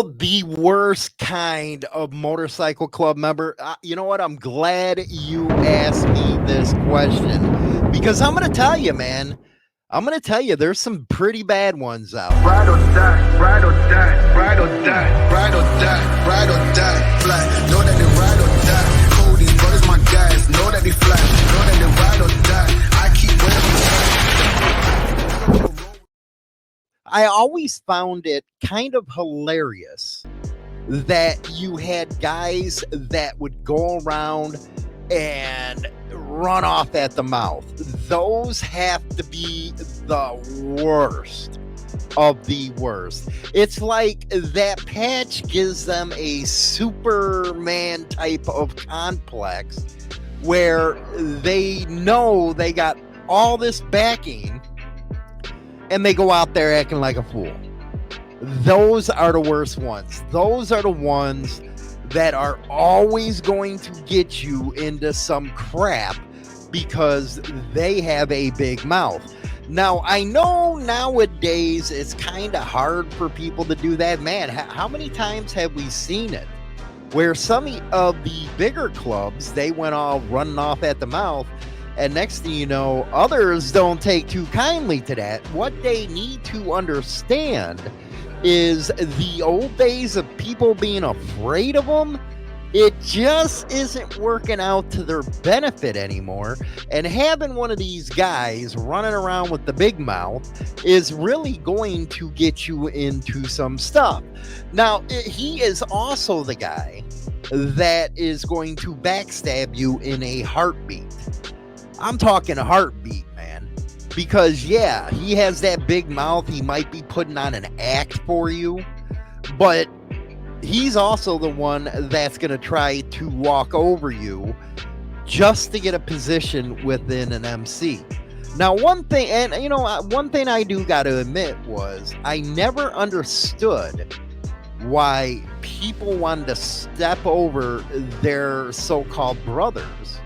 the worst kind of motorcycle club member. You know what? I'm glad you asked me this question because I'm going to tell you, man. I'm going to tell you, there's some pretty bad ones out. Ride or die, ride or die, ride or die, ride or die, ride or die, fly. Know that they ride or die. Cody, brothers, my guys, know that they fly. Know that they ride or die. I keep wearing. I always found it kind of hilarious that you had guys that would go around and run off at the mouth. Those have to be the worst of the worst. It's like that patch gives them a Superman type of complex where they know they got all this backing and they go out there acting like a fool. Those are the worst ones. Those are the ones that are always going to get you into some crap because they have a big mouth. Now, I know nowadays it's kind of hard for people to do that. Man, how many times have we seen it? Where some of the bigger clubs, they went all running off at the mouth. And next thing you know, others don't take too kindly to that. What they need to understand is the old days of people being afraid of them, it just isn't working out to their benefit anymore. And having one of these guys running around with the big mouth is really going to get you into some stuff. Now, he is also the guy that is going to backstab you in a heartbeat. I'm talking a heartbeat, man. Because, yeah, he has that big mouth. He might be putting on an act for you. But he's also the one that's going to try to walk over you just to get a position within an MC. Now, one thing, and, you know, one thing I do got to admit was I never understood why people wanted to step over their so-called brothers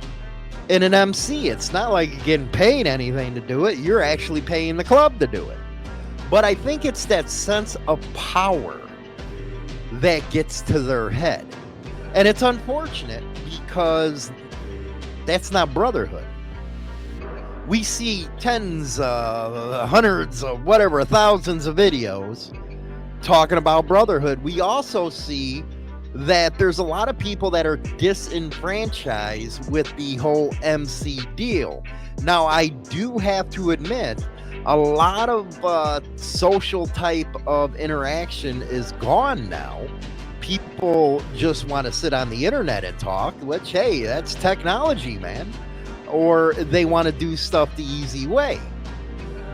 in an MC. It's not like you're getting paid anything to do it. You're actually paying the club to do it. But I think it's that sense of power that gets to their head. And it's unfortunate because that's not brotherhood. We see tens, hundreds of whatever, thousands of videos talking about brotherhood. We also see that there's a lot of people that are disenfranchised with the whole MC deal. Now, I do have to admit, a lot of social type of interaction is gone now. People just want to sit on the internet and talk, which, hey, that's technology, man. Or they want to do stuff the easy way.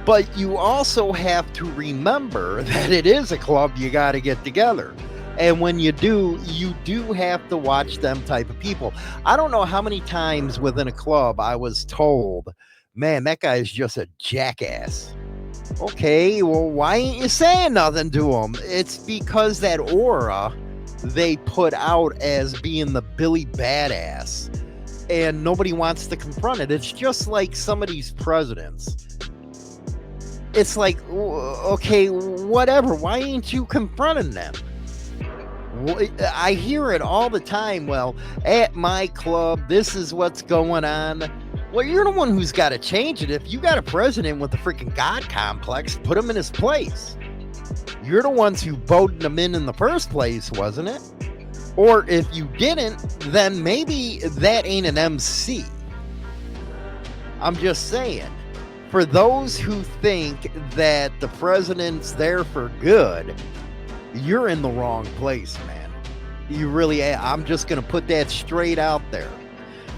But you also have to remember that it is a club you got to get together. And when you do have to watch them type of people. I don't know how many times within a club I was told, man, that guy is just a jackass. Okay, well, why ain't you saying nothing to him? It's because that aura they put out as being the Billy Badass, and nobody wants to confront it. It's just like some of these presidents. It's like, okay, whatever. Why ain't you confronting them? I hear it all the time. Well, at my club, this is what's going on. Well, you're the one who's got to change it. If you got a president with a freaking God complex, put him in his place. You're the ones who voted him in the first place, wasn't it? Or if you didn't, then maybe that ain't an MC. I'm just saying. For those who think that the president's there for good, you're in the wrong place, man. You really, I'm just going to put that straight out there.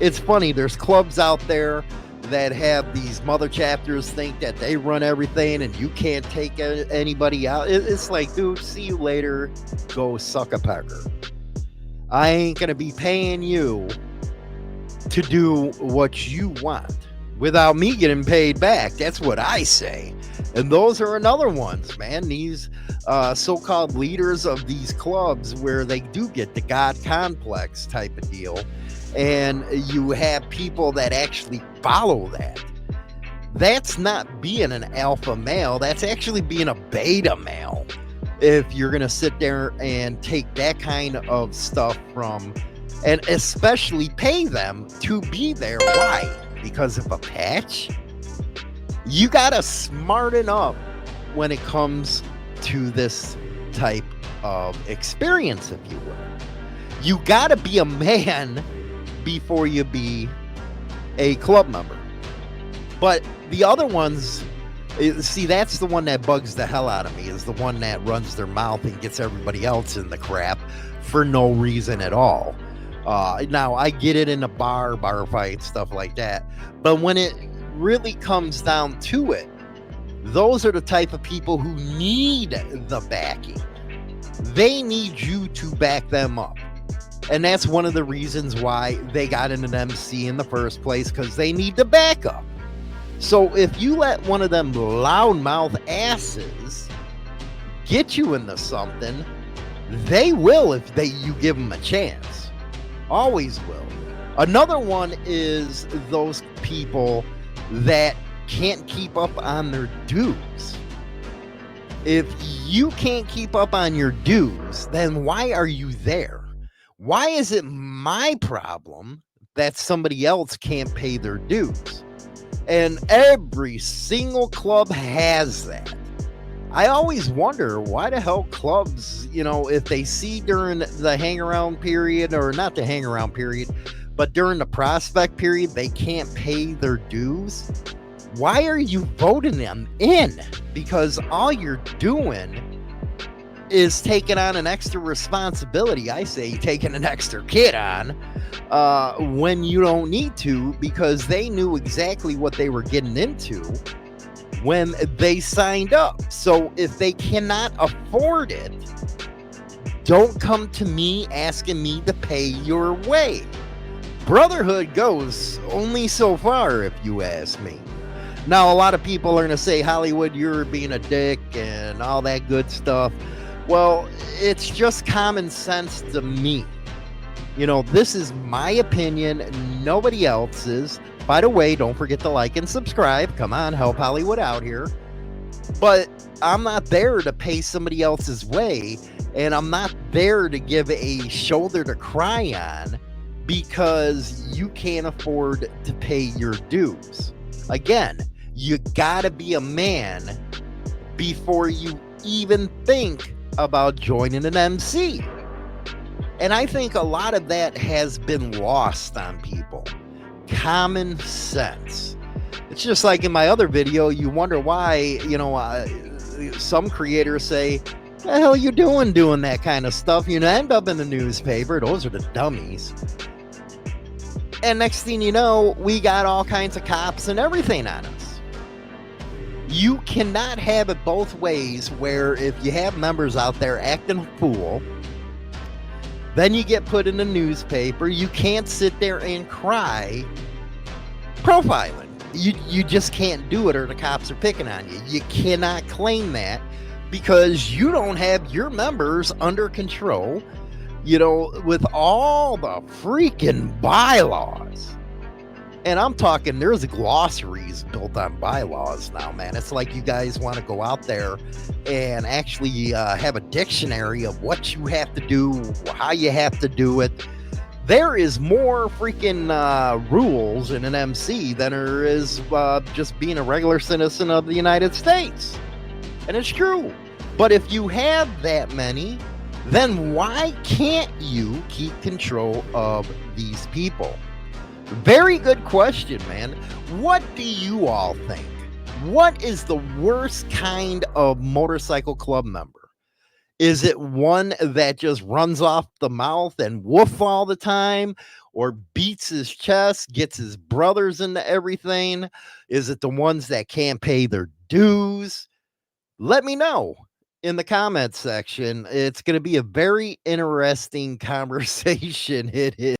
It's funny, there's clubs out there that have these mother chapters think that they run everything and you can't take anybody out. It's like, dude, see you later. Go suck a pecker. I ain't going to be paying you to do what you want without me getting paid back. That's what I say. And those are another ones, man. These so-called leaders of these clubs where they do get the God complex type of deal. And you have people that actually follow that. That's not being an alpha male. That's actually being a beta male. if you're going to sit there and take that kind of stuff from, and especially pay them to be there. Why? Because of a patch? You got to smarten up when it comes to this type of experience, if you will. You got to be a man before you be a club member. But the other ones, see, that's the one that bugs the hell out of me, is the one that runs their mouth and gets everybody else in the crap for no reason at all. Now, I get it in a bar fight, stuff like that. But when it really comes down to it, those are the type of people who need the backing. They need you to back them up. And that's one of the reasons why they got in an MC in the first place, because they need the backup. So if you let one of them loudmouth asses get you into something, they will if you give them a chance. Always will. Another one is those people that can't keep up on their dues. If you can't keep up on your dues, then why are you there? Why is it my problem that somebody else can't pay their dues? And every single club has that. I always wonder why the hell clubs, if they see during the hang around period, or not the hang around period, but during the prospect period, they can't pay their dues. Why are you voting them in? Because all you're doing is taking on an extra responsibility. I say taking an extra kid on when you don't need to, because they knew exactly what they were getting into when they signed up. So if they cannot afford it, don't come to me asking me to pay your way. Brotherhood goes only so far, if you ask me. Now, a lot of people are going to say, Hollywood, you're being a dick and all that good stuff. Well, it's just common sense to me. This is my opinion, nobody else's. By the way, don't forget to like and subscribe. Come on, help Hollywood out here. But I'm not there to pay somebody else's way, and I'm not there to give a shoulder to cry on because you can't afford to pay your dues. Again, you gotta be a man before you even think about joining an MC. And I think a lot of that has been lost on people. Common sense. It's just like in my other video, you wonder why, some creators say, the hell you doing that kind of stuff? You end up in the newspaper. Those are the dummies. And next thing you know, we got all kinds of cops and everything on us. You cannot have it both ways, where if you have members out there acting a fool, then you get put in the newspaper. You can't sit there and cry profiling. You just can't do it, or the cops are picking on you. You cannot claim that because you don't have your members under control, with all the freaking bylaws. And I'm talking, there's glossaries built on bylaws now, man. It's like you guys want to go out there and actually have a dictionary of what you have to do, how you have to do it. There is more freaking rules in an MC than there is just being a regular citizen of the United States. And it's true. But if you have that many, then why can't you keep control of these people? Very good question, man. What do you all think? What is the worst kind of motorcycle club member? Is it one that just runs off the mouth and woof all the time, or beats his chest, gets his brothers into everything? Is it the ones that can't pay their dues? Let me know in the comments section. It's going to be a very interesting conversation. It is.